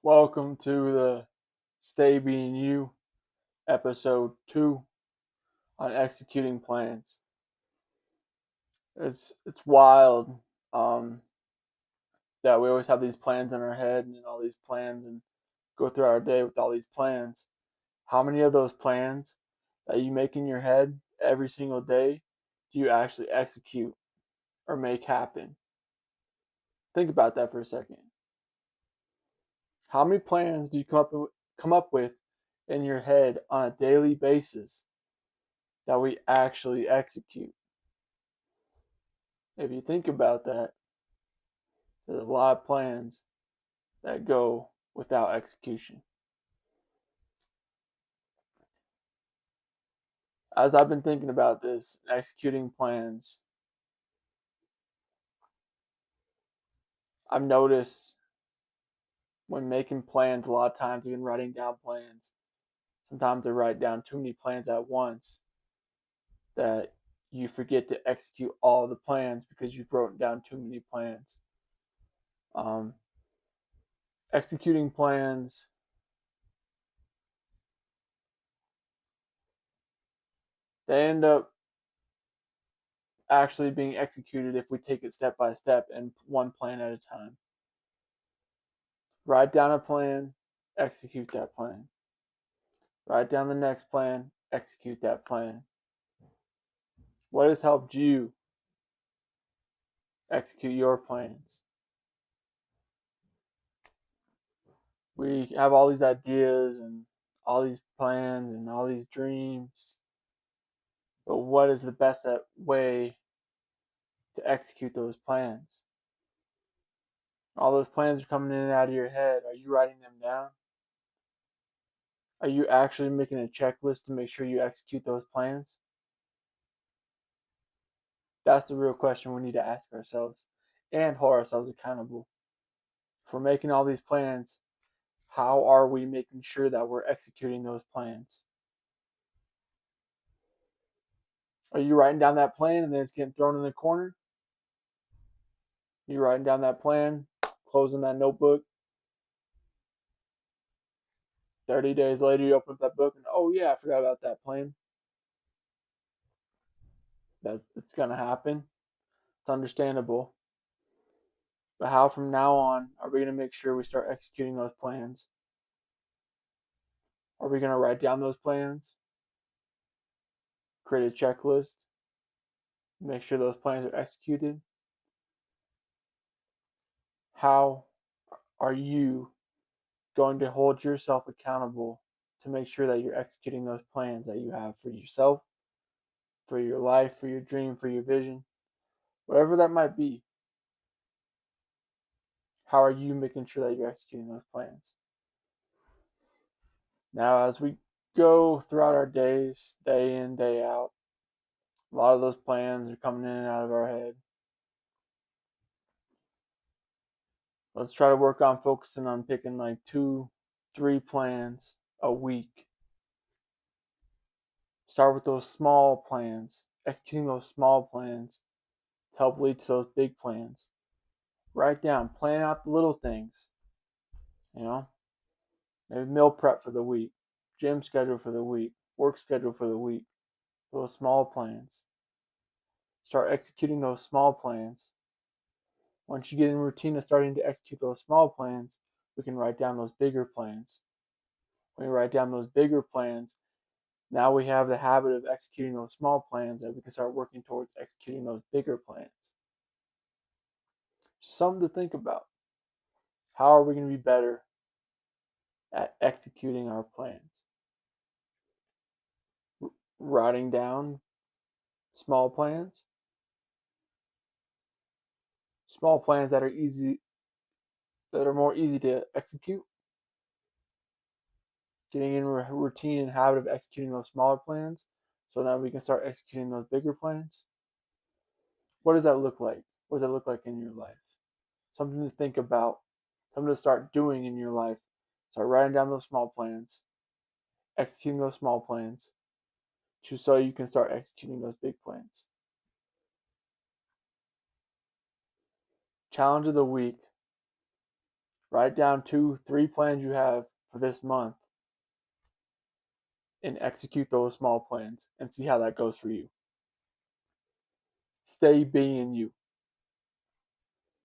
Welcome to the Stay Being You, episode 2 on executing plans. It's wild um, that we always have these plans in our head and all these plans and go through our day with all these plans. How many of those plans that you make in your head every single day do you actually execute or make happen? Think about that for a second. How many plans do you come up with in your head on a daily basis that we actually execute? If you think about that, there's a lot of plans that go without execution. As I've been thinking about this, executing plans, I've noticed when making plans, a lot of times, even writing down plans, sometimes I write down too many plans at once that you forget to execute all the plans because you've written down too many plans. Um, Executing plans, they end up actually being executed if we take it step by step and one plan at a time. Write down a plan, execute that plan. Write down the next plan, execute that plan. What has helped you execute your plans? We have all these ideas and all these plans and all these dreams, but what is the best way to execute those plans? All those plans are coming in and out of your head. Are you writing them down? Are you actually making a checklist to make sure you execute those plans? That's the real question we need to ask ourselves and hold ourselves accountable. If we're making all these plans, how are we making sure that we're executing those plans? Are you writing down that plan and then it's getting thrown in the corner? You writing down that plan, closing that notebook. 30 days later, you open up that book and, oh, yeah, I forgot about that plan. It's going to happen. It's understandable. But how from now on are we going to make sure we start executing those plans? Are we going to write down those plans, create a checklist, make sure those plans are executed? How are you going to hold yourself accountable to make sure that you're executing those plans that you have for yourself, for your life, for your dream, for your vision, whatever that might be? How are you making sure that you're executing those plans? Now, as we go throughout our days, day in, day out, a lot of those plans are coming in and out of our head. Let's try to work on focusing on picking like 2, 3 plans a week. Start with those small plans, executing those small plans to help lead to those big plans. Write down, plan out the little things, you know, maybe meal prep for the week, gym schedule for the week, work schedule for the week, those small plans. Start executing those small plans. Once you get in routine of starting to execute those small plans, we can write down those bigger plans. When we write down those bigger plans, now we have the habit of executing those small plans that we can start working towards executing those bigger plans. Something to think about. How are we going to be better at executing our plans? Writing down small plans that are easy, that are more easy to execute, getting in a routine and habit of executing those smaller plans so that we can start executing those bigger plans. What does that look like? What does that look like in your life? Something to think about, something to start doing in your life. Start writing down those small plans, executing those small plans, so you can start executing those big plans. Challenge of the week. Write down 2, 3 plans you have for this month and execute those small plans and see how that goes for you. Stay being you.